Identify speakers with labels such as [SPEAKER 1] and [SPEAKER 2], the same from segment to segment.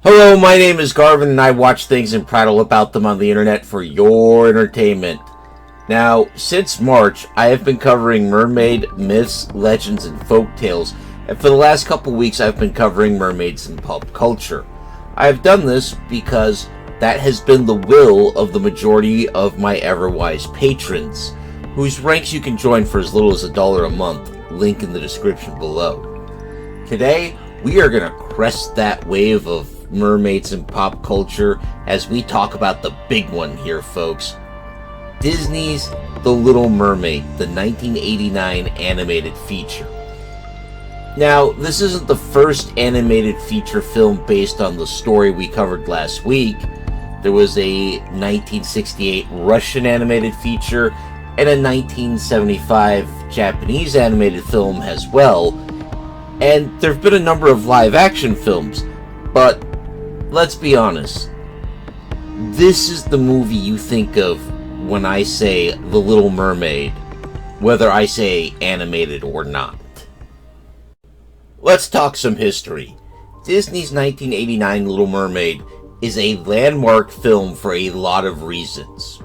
[SPEAKER 1] Hello, my name is Garvin, and I watch things and prattle about them on the internet for your entertainment. Now, since March, I have been covering mermaid myths, legends, and folktales, and for the last couple weeks I've been covering mermaids in pop culture. I have done this because that has been the will of the majority of my ever-wise patrons, whose ranks you can join for as little as $1 a month, link in the description below. Today, we are going to crest that wave of mermaids in pop culture as we talk about the big one here, folks. Disney's The Little Mermaid, the 1989 animated feature. Now, this isn't the first animated feature film based on the story we covered last week. There was a 1968 Russian animated feature and a 1975 Japanese animated film as well. And there have been a number of live-action films, but let's be honest, this is the movie you think of when I say The Little Mermaid, whether I say animated or not. Let's talk some history. Disney's 1989 Little Mermaid is a landmark film for a lot of reasons.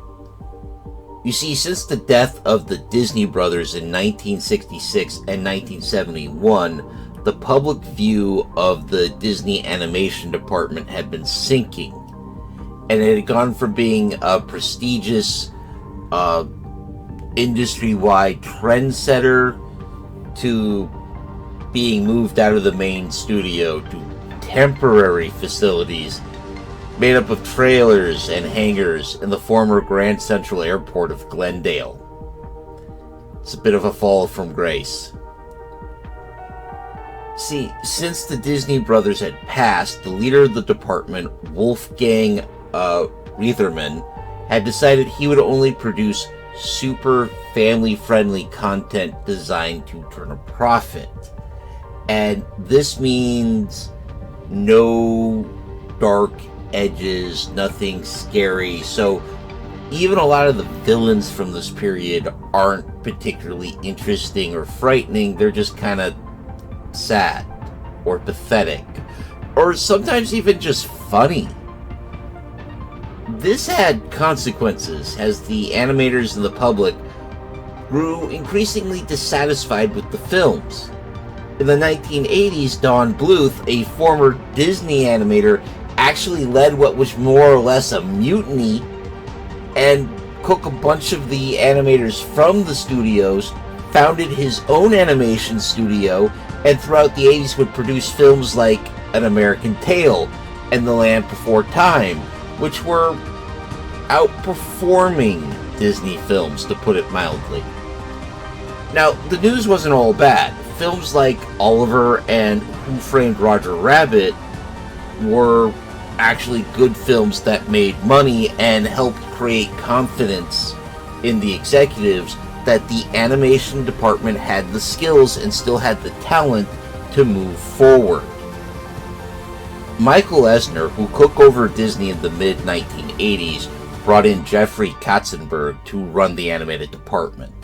[SPEAKER 1] You see, since the death of the Disney brothers in 1966 and 1971, the public view of the Disney animation department had been sinking, and it had gone from being a prestigious, industry-wide trendsetter to being moved out of the main studio to temporary facilities made up of trailers and hangars in the former Grand Central Airport of Glendale. It's a bit of a fall from grace. See, since the Disney brothers had passed, the leader of the department, Wolfgang Reitherman, had decided he would only produce super family-friendly content designed to turn a profit. And this means no dark edges, nothing scary. So even a lot of the villains from this period aren't particularly interesting or frightening. They're just kind of sad or pathetic, or sometimes even just funny. This had consequences as the animators and the public grew increasingly dissatisfied with the films. In the 1980s, Don Bluth, a former Disney animator, actually led what was more or less a mutiny and took a bunch of the animators from the studios, founded his own animation studio, and throughout the 80s would produce films like An American Tail and The Land Before Time, which were outperforming Disney films, to put it mildly. Now, the news wasn't all bad. Films like Oliver and Who Framed Roger Rabbit were actually good films that made money and helped create confidence in the executives that the animation department had the skills and still had the talent to move forward. Michael Eisner, who took over Disney in the mid-1980s, brought in Jeffrey Katzenberg to run the animated department.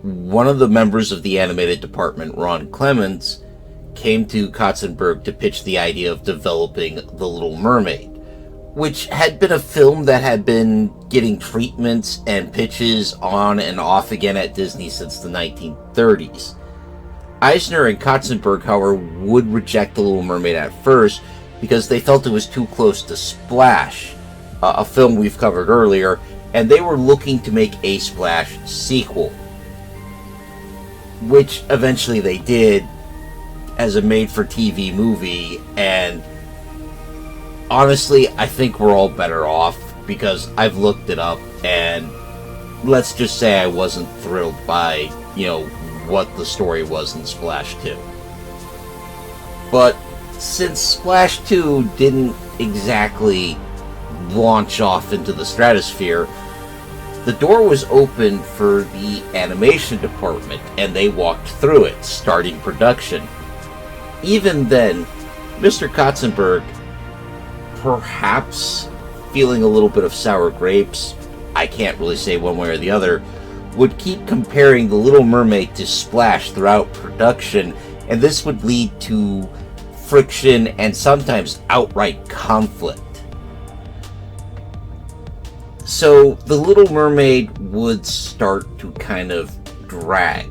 [SPEAKER 1] One of the members of the animated department, Ron Clements, came to Katzenberg to pitch the idea of developing The Little Mermaid, which had been a film that had been getting treatments and pitches on and off again at Disney since the 1930s. Eisner and Katzenberg, however, would reject The Little Mermaid at first because they felt it was too close to Splash, a film we've covered earlier, and they were looking to make a Splash sequel, which eventually they did as a made-for-TV movie, and honestly, I think we're all better off because I've looked it up, and let's just say I wasn't thrilled by, what the story was in Splash 2. But since Splash 2 didn't exactly launch off into the stratosphere, the door was open for the animation department, and they walked through it, starting production. Even then, Mr. Katzenberg, perhaps feeling a little bit of sour grapes, I can't really say one way or the other, would keep comparing The Little Mermaid to Splash throughout production, and this would lead to friction, and sometimes outright conflict. So the Little Mermaid would start to kind of drag,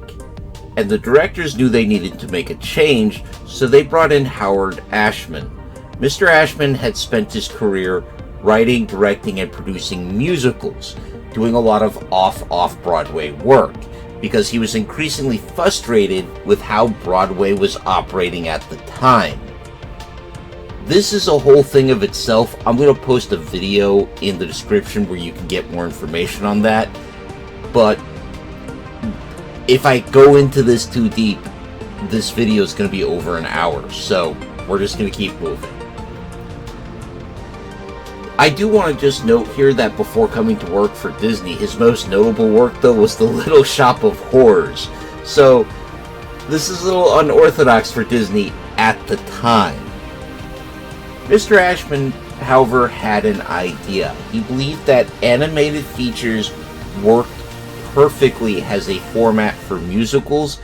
[SPEAKER 1] and the directors knew they needed to make a change, so they brought in Howard Ashman. Mr. Ashman had spent his career writing, directing, and producing musicals, doing a lot of off-Broadway work, because he was increasingly frustrated with how Broadway was operating at the time. This is a whole thing of itself. I'm going to post a video in the description where you can get more information on that. But if I go into this too deep, this video is going to be over an hour. So we're just going to keep moving. I do want to just note here that before coming to work for Disney, his most notable work, though, was The Little Shop of Horrors. So this is a little unorthodox for Disney at the time. Mr. Ashman, however, had an idea. He believed that animated features worked perfectly as a format for musicals,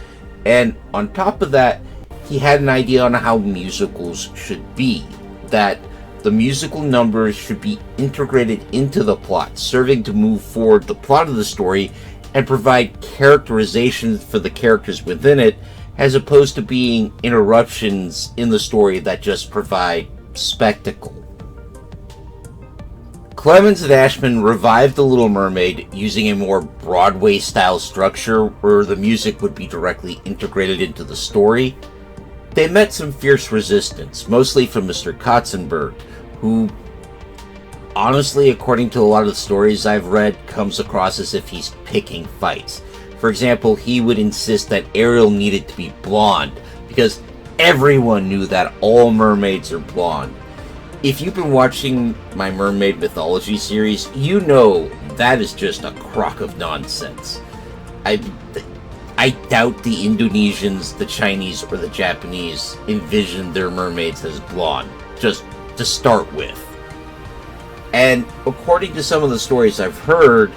[SPEAKER 1] and on top of that, he had an idea on how musicals should be. That the musical numbers should be integrated into the plot, serving to move forward the plot of the story and provide characterization for the characters within it, as opposed to being interruptions in the story that just provide spectacle. Clemens and Ashman revived The Little Mermaid using a more Broadway-style structure where the music would be directly integrated into the story. They met some fierce resistance, mostly from Mr. Katzenberg, who, honestly, according to a lot of the stories I've read, comes across as if he's picking fights. For example, he would insist that Ariel needed to be blonde, because everyone knew that all mermaids are blonde. If you've been watching my mermaid mythology series, you know that is just a crock of nonsense. I doubt the Indonesians, the Chinese, or the Japanese envisioned their mermaids as blonde, just to start with. And according to some of the stories I've heard,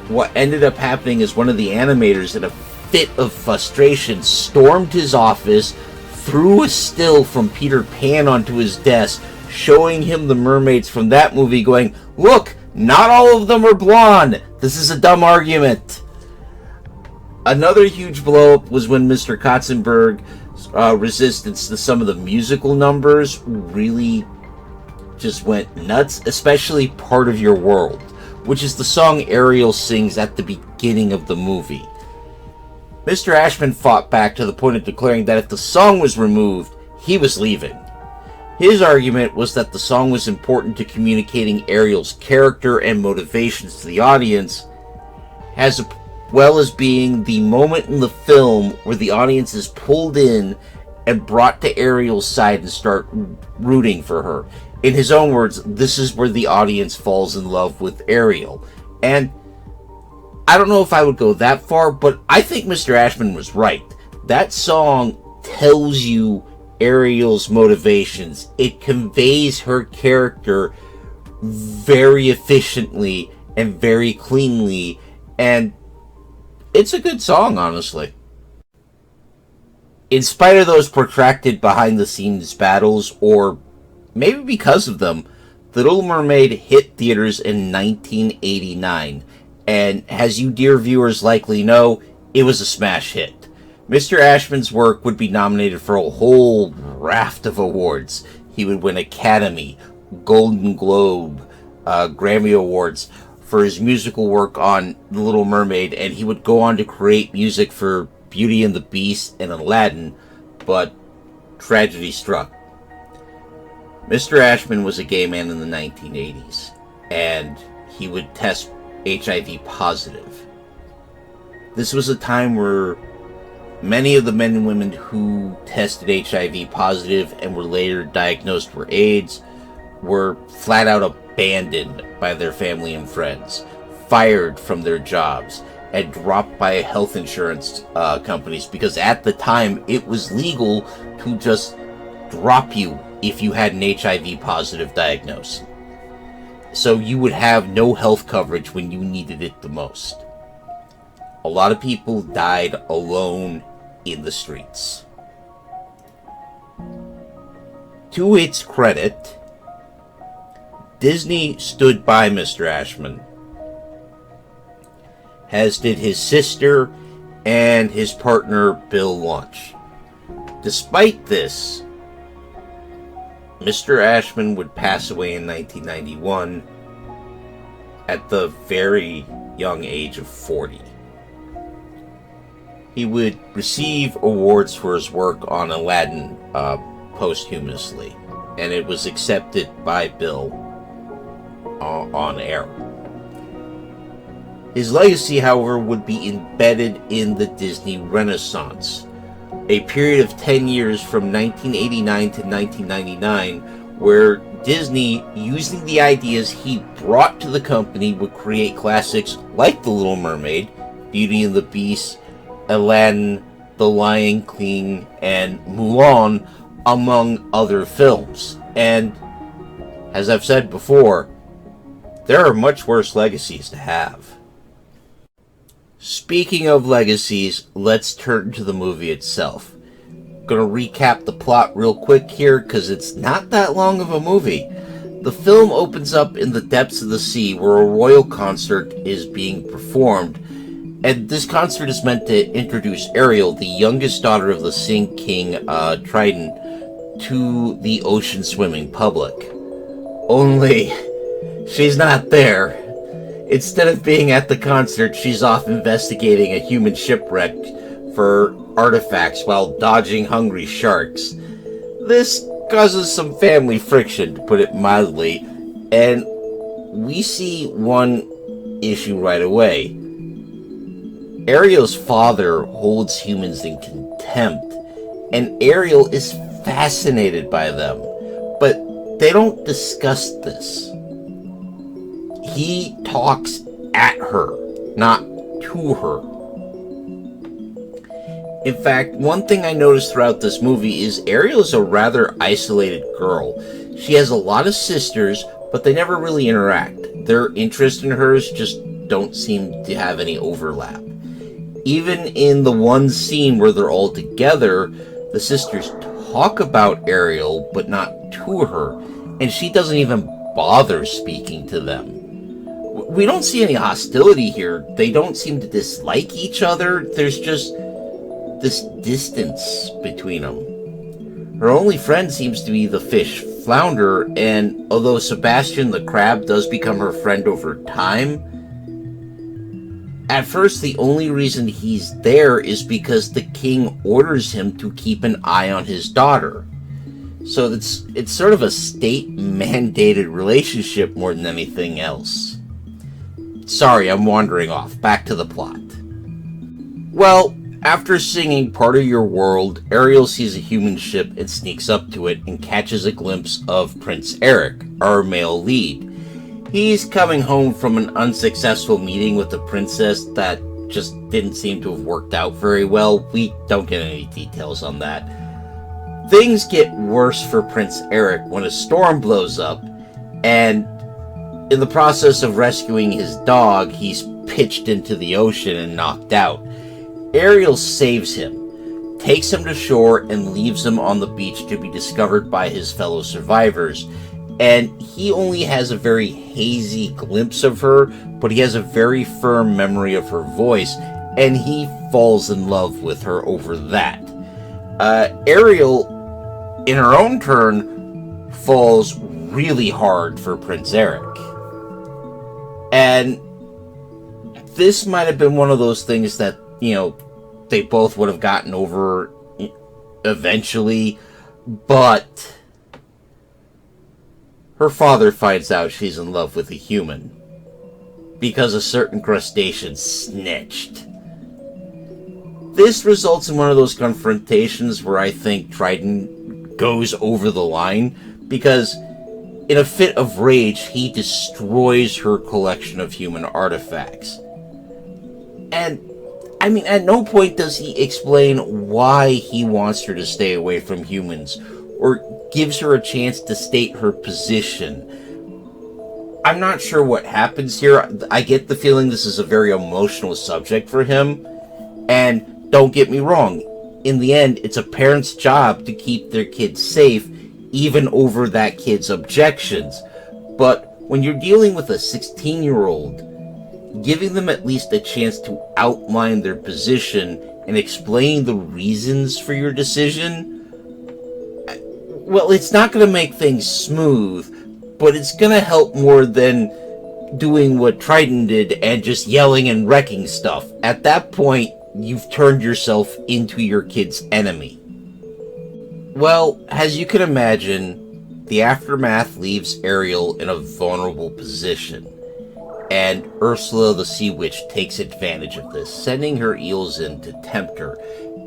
[SPEAKER 1] what ended up happening is one of the animators, in a fit of frustration, stormed his office, threw a still from Peter Pan onto his desk, showing him the mermaids from that movie, going, "Look, not all of them are blonde. This is a dumb argument." Another huge blow-up was when Mr. Katzenberg's resistance to some of the musical numbers really just went nuts, especially Part of Your World, which is the song Ariel sings at the beginning of the movie. Mr. Ashman fought back to the point of declaring that if the song was removed, he was leaving. His argument was that the song was important to communicating Ariel's character and motivations to the audience, as well as being the moment in the film where the audience is pulled in and brought to Ariel's side and start rooting for her. In his own words, this is where the audience falls in love with Ariel. And I don't know if I would go that far, but I think Mr. Ashman was right. That song tells you Ariel's motivations. It conveys her character very efficiently and very cleanly, and it's a good song, honestly. In spite of those protracted behind-the-scenes battles, or maybe because of them, The Little Mermaid hit theaters in 1989, and as you dear viewers likely know, it was a smash hit. Mr. Ashman's work would be nominated for a whole raft of awards. He would win Academy, Golden Globe, Grammy Awards for his musical work on The Little Mermaid, and he would go on to create music for Beauty and the Beast and Aladdin, but tragedy struck. Mr. Ashman was a gay man in the 1980s, and he would test HIV positive. This was a time where many of the men and women who tested HIV positive and were later diagnosed for AIDS were flat out abandoned by their family and friends, fired from their jobs, and dropped by health insurance companies, because at the time it was legal to just drop you if you had an HIV positive diagnosis. So you would have no health coverage when you needed it the most. A lot of people died alone in the streets. To its credit, Disney stood by Mr. Ashman, as did his sister and his partner Bill Launch. Despite this, Mr. Ashman would pass away in 1991 at the very young age of 40. He would receive awards for his work on Aladdin posthumously, and it was accepted by Bill on air. His legacy, however, would be embedded in the Disney Renaissance, a period of 10 years from 1989 to 1999, where Disney, using the ideas he brought to the company, would create classics like The Little Mermaid, Beauty and the Beast, Aladdin, The Lion King, and Mulan, among other films. And, as I've said before, there are much worse legacies to have. Speaking of legacies, let's turn to the movie itself. I'm gonna recap the plot real quick here, because it's not that long of a movie. The film opens up in the depths of the sea, where a royal concert is being performed, and this concert is meant to introduce Ariel, the youngest daughter of the Sea King Trident, to the ocean swimming public. Only, she's not there. Instead of being at the concert, she's off investigating a human shipwreck for artifacts while dodging hungry sharks. This causes some family friction, to put it mildly, and we see one issue right away. Ariel's father holds humans in contempt, and Ariel is fascinated by them, but they don't discuss this. He talks at her, not to her. In fact, one thing I noticed throughout this movie is Ariel is a rather isolated girl. She has a lot of sisters, but they never really interact. Their interest in hers just don't seem to have any overlap. Even in the one scene where they're all together, the sisters talk about Ariel, but not to her, and she doesn't even bother speaking to them. We don't see any hostility here. They don't seem to dislike each other. There's just this distance between them. Her only friend seems to be the fish Flounder, and although Sebastian the crab does become her friend over time, at first the only reason he's there is because the king orders him to keep an eye on his daughter. So it's sort of a state-mandated relationship more than anything else. Sorry, I'm wandering off. Back to the plot. Well, after singing Part of Your World, Ariel sees a human ship and sneaks up to it and catches a glimpse of Prince Eric, our male lead. He's coming home from an unsuccessful meeting with the princess that just didn't seem to have worked out very well. We don't get any details on that. Things get worse for Prince Eric when a storm blows up, and in the process of rescuing his dog, he's pitched into the ocean and knocked out. Ariel saves him, takes him to shore, and leaves him on the beach to be discovered by his fellow survivors. And he only has a very hazy glimpse of her, but he has a very firm memory of her voice, and he falls in love with her over that. Ariel, in her own turn, falls really hard for Prince Eric. And this might have been one of those things that, they both would have gotten over eventually, but her father finds out she's in love with a human because a certain crustacean snitched. This results in one of those confrontations where I think Trident goes over the line, because in a fit of rage, he destroys her collection of human artifacts. And, at no point does he explain why he wants her to stay away from humans, or gives her a chance to state her position. I'm not sure what happens here. I get the feeling this is a very emotional subject for him, and don't get me wrong, in the end, it's a parent's job to keep their kids safe, even over that kid's objections. But when you're dealing with a 16-year-old, giving them at least a chance to outline their position and explain the reasons for your decision, well, it's not going to make things smooth, but it's going to help more than doing what Triton did and just yelling and wrecking stuff. At that point, you've turned yourself into your kid's enemy. Well, as you can imagine, the aftermath leaves Ariel in a vulnerable position, and Ursula the Sea Witch takes advantage of this, sending her eels in to tempt her,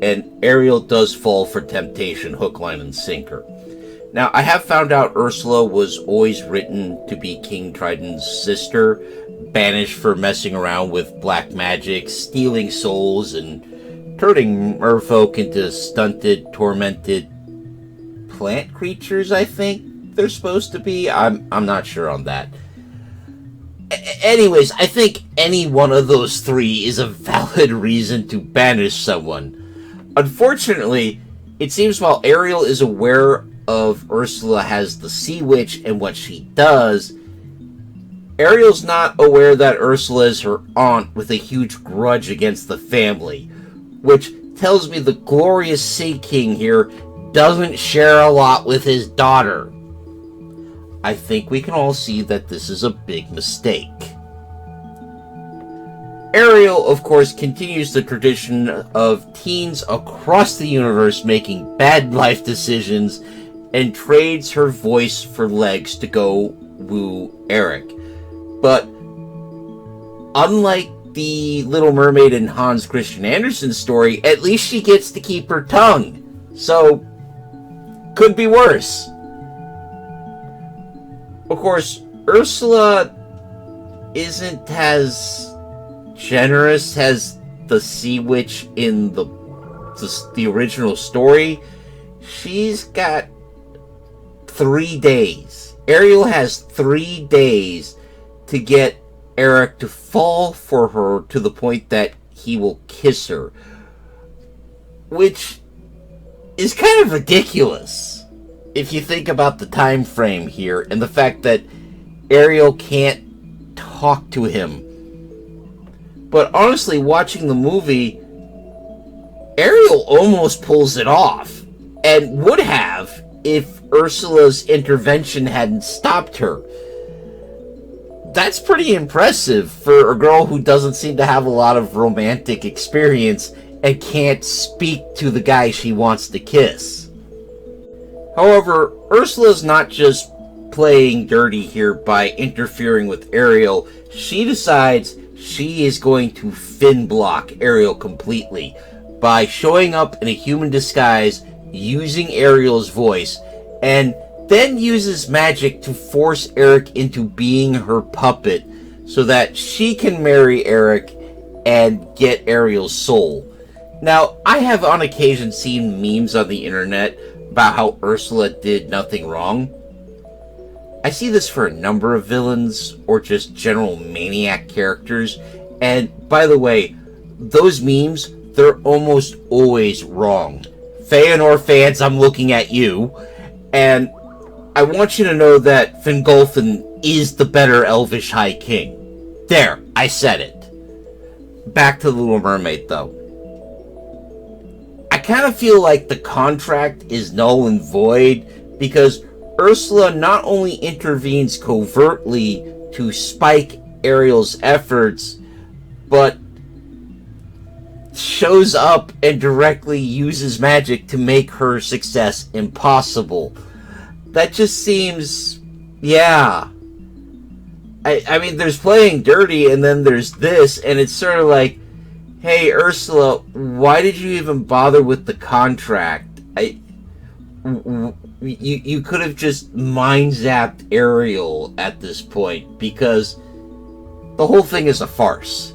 [SPEAKER 1] and Ariel does fall for temptation, hook, line, and sinker. Now, I have found out Ursula was always written to be King Triton's sister, banished for messing around with black magic, stealing souls, and turning merfolk into stunted, tormented plant creatures, I think they're supposed to be. I'm not sure on that. Anyways, I think any one of those three is a valid reason to banish someone. Unfortunately, it seems while Ariel is aware of Ursula as the Sea Witch and what she does, Ariel's not aware that Ursula is her aunt with a huge grudge against the family, which tells me the glorious Sea King here doesn't share a lot with his daughter. I think we can all see that this is a big mistake. Ariel, of course, continues the tradition of teens across the universe making bad life decisions and trades her voice for legs to go woo Eric. But unlike the Little Mermaid and Hans Christian Andersen story, at least she gets to keep her tongue. So, could be worse. Of course, Ursula isn't as generous as the Sea Witch in the original story. She's got 3 days. Ariel has 3 days to get Eric to fall for her to the point that he will kiss her, which is kind of ridiculous if you think about the time frame here and the fact that Ariel can't talk to him. But honestly, watching the movie, Ariel almost pulls it off, and would have if Ursula's intervention hadn't stopped her. That's pretty impressive for a girl who doesn't seem to have a lot of romantic experience and can't speak to the guy she wants to kiss. However, Ursula's not just playing dirty here by interfering with Ariel. She decides she is going to fin block Ariel completely by showing up in a human disguise, using Ariel's voice, and then uses magic to force Eric into being her puppet so that she can marry Eric and get Ariel's soul. Now, I have on occasion seen memes on the internet about how Ursula did nothing wrong. I see this for a number of villains or just general maniac characters, and by the way, those memes, they're almost always wrong. Feanor fans, I'm looking at you, and I want you to know that Fingolfin is the better Elvish High King. There, I said it. Back to the Little Mermaid, though. I kind of feel like the contract is null and void because Ursula not only intervenes covertly to spike Ariel's efforts, but shows up and directly uses magic to make her success impossible. That just seems... yeah. I mean, there's playing dirty, and then there's this, and it's sort of like, hey, Ursula, why did you even bother with the contract? You could have just mind-zapped Ariel at this point, because the whole thing is a farce.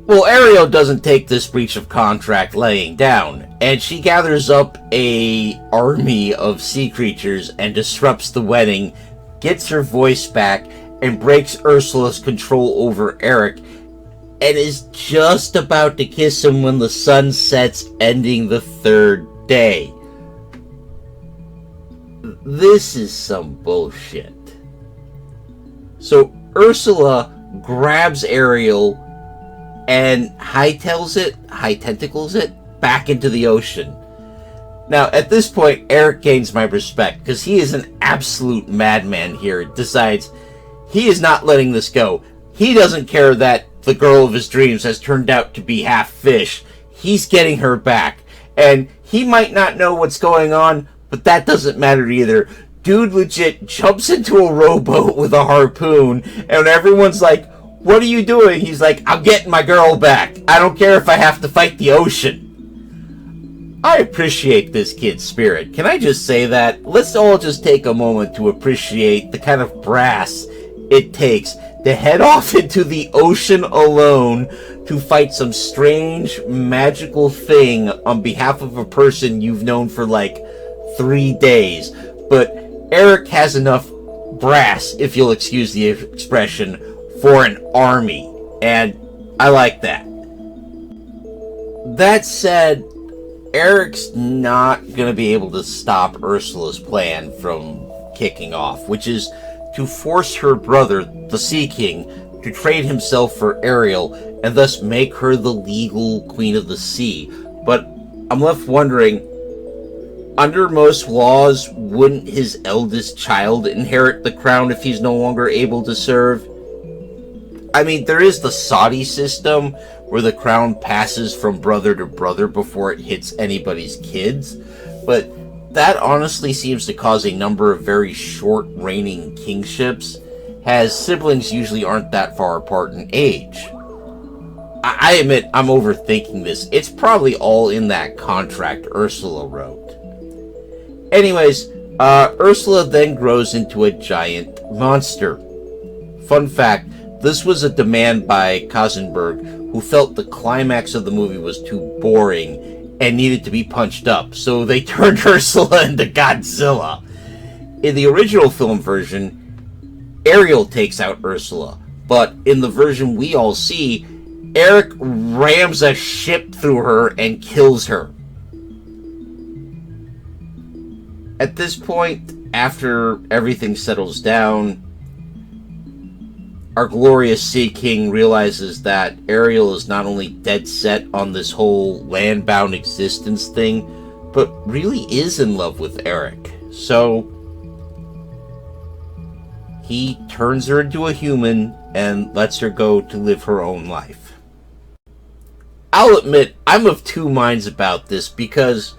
[SPEAKER 1] Well, Ariel doesn't take this breach of contract laying down, and she gathers up a army of sea creatures and disrupts the wedding, gets her voice back, and breaks Ursula's control over Eric, and is just about to kiss him when the sun sets, ending the 3rd day. This is some bullshit. So Ursula grabs Ariel and high-tentacles it back into the ocean. Now, at this point, Eric gains my respect, because he is an absolute madman here. Decides he is not letting this go. He doesn't care that the girl of his dreams has turned out to be half fish. He's getting her back. And he might not know what's going on, but that doesn't matter either. Dude legit jumps into a rowboat with a harpoon, and everyone's like, "What are you doing?" He's like, "I'm getting my girl back. I don't care if I have to fight the ocean." I appreciate this kid's spirit. Can I just say that? Let's all just take a moment to appreciate the kind of brass it takes to head off into the ocean alone to fight some strange, magical thing on behalf of a person you've known for like 3 days. But Eric has enough brass, if you'll excuse the expression, for an army. And I like that. That said, Eric's not going to be able to stop Ursula's plan from kicking off, which is to force her brother, the Sea King, to trade himself for Ariel and thus make her the legal Queen of the Sea. But I'm left wondering, under most laws, wouldn't his eldest child inherit the crown if he's no longer able to serve? I mean, there is the Saudi system, where the crown passes from brother to brother before it hits anybody's kids, but that honestly seems to cause a number of very short reigning kingships, as siblings usually aren't that far apart in age. I admit I'm overthinking this. It's probably all in that contract Ursula wrote. Anyways, Ursula then grows into a giant monster. Fun fact, this was a demand by Katzenberg, who felt the climax of the movie was too boring and needed to be punched up, so they turned Ursula into Godzilla. In the original film version, Ariel takes out Ursula, but in the version we all see, Eric rams a ship through her and kills her. At this point, after everything settles down, our glorious Sea King realizes that Ariel is not only dead set on this whole land-bound existence thing, but really is in love with Eric. So he turns her into a human and lets her go to live her own life. I'll admit, I'm of two minds about this because,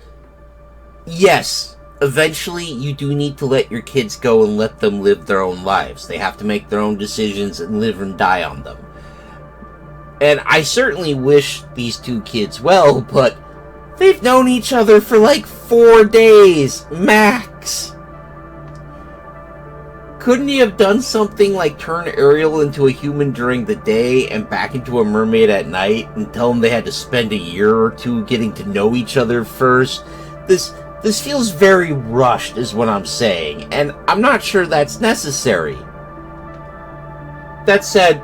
[SPEAKER 1] yes, eventually you do need to let your kids go and let them live their own lives. They have to make their own decisions and live and die on them. And I certainly wish these two kids well, but they've known each other for like 4 days, max. Couldn't he have done something like turn Ariel into a human during the day and back into a mermaid at night and tell them they had to spend a year or two getting to know each other first? This feels very rushed, is what I'm saying, and I'm not sure that's necessary. That said,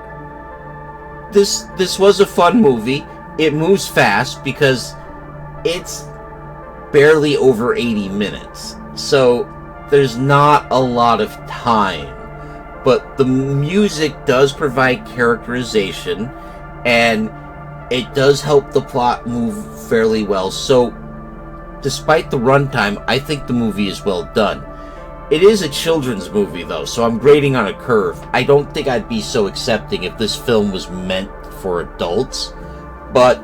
[SPEAKER 1] this was a fun movie. It moves fast because it's barely over 80 minutes, so there's not a lot of time. But the music does provide characterization, and it does help the plot move fairly well, so despite the runtime, I think the movie is well done. It is a children's movie, though, so I'm grading on a curve. I don't think I'd be so accepting if this film was meant for adults. But,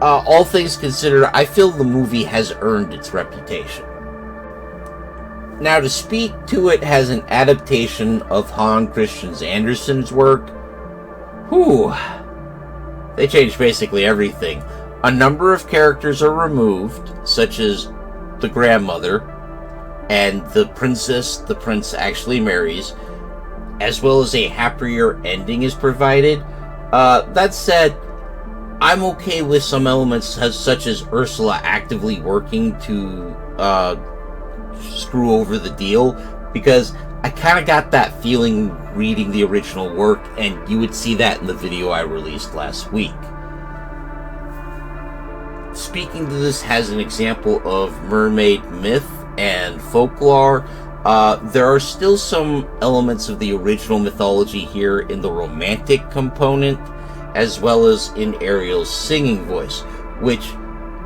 [SPEAKER 1] all things considered, I feel the movie has earned its reputation. Now, to speak to it as an adaptation of Hans Christian Andersen's work, they changed basically everything. A number of characters are removed, such as the grandmother and the princess the prince actually marries, as well as a happier ending is provided. That said, I'm okay with some elements such as Ursula actively working to screw over the deal, because I kind of got that feeling reading the original work, and you would see that in the video I released last week. Speaking to this as an example of mermaid myth and folklore, There are still some elements of the original mythology here in the romantic component, as well as in Ariel's singing voice, which,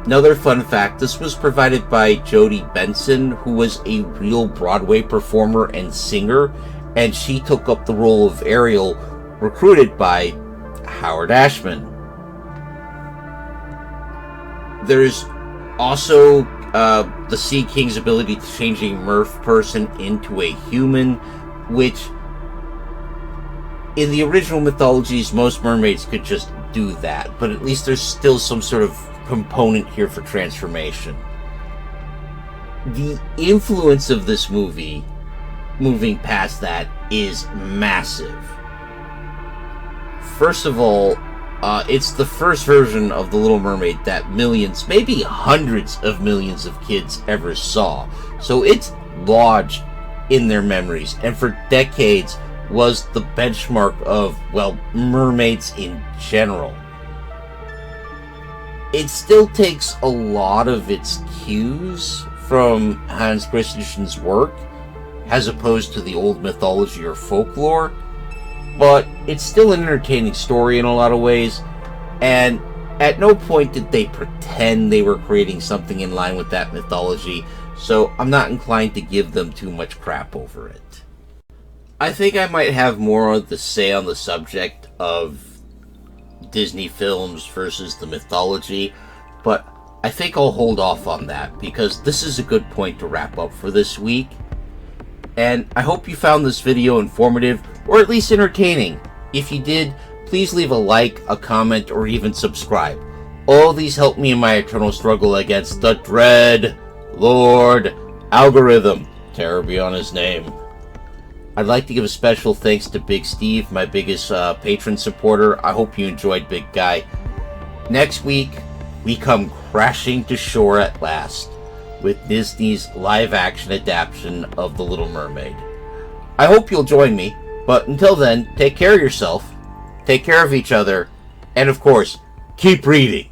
[SPEAKER 1] another fun fact, this was provided by Jodie Benson, who was a real Broadway performer and singer, and she took up the role of Ariel, recruited by Howard Ashman. There's also the Sea King's ability to change a merf person into a human, which in the original mythologies most mermaids could just do that, but at least there's still some sort of component here for transformation. The influence of this movie, moving past that, is massive. First of all, it's the first version of The Little Mermaid that millions, maybe hundreds of millions of kids ever saw. So it's lodged in their memories, and for decades was the benchmark of, well, mermaids in general. It still takes a lot of its cues from Hans Christensen's work, as opposed to the old mythology or folklore, but it's still an entertaining story in a lot of ways, and at no point did they pretend they were creating something in line with that mythology, so I'm not inclined to give them too much crap over it. I think I might have more to say on the subject of Disney films versus the mythology, but I think I'll hold off on that because this is a good point to wrap up for this week. And I hope you found this video informative, or at least entertaining. If you did, please leave a like, a comment, or even subscribe. All these help me in my eternal struggle against the dread Lord Algorithm. Terror be on his name. I'd like to give a special thanks to Big Steve, my biggest patron supporter. I hope you enjoyed, big guy. Next week, we come crashing to shore at last with Disney's live-action adaptation of The Little Mermaid. I hope you'll join me, but until then, take care of yourself, take care of each other, and of course, keep reading.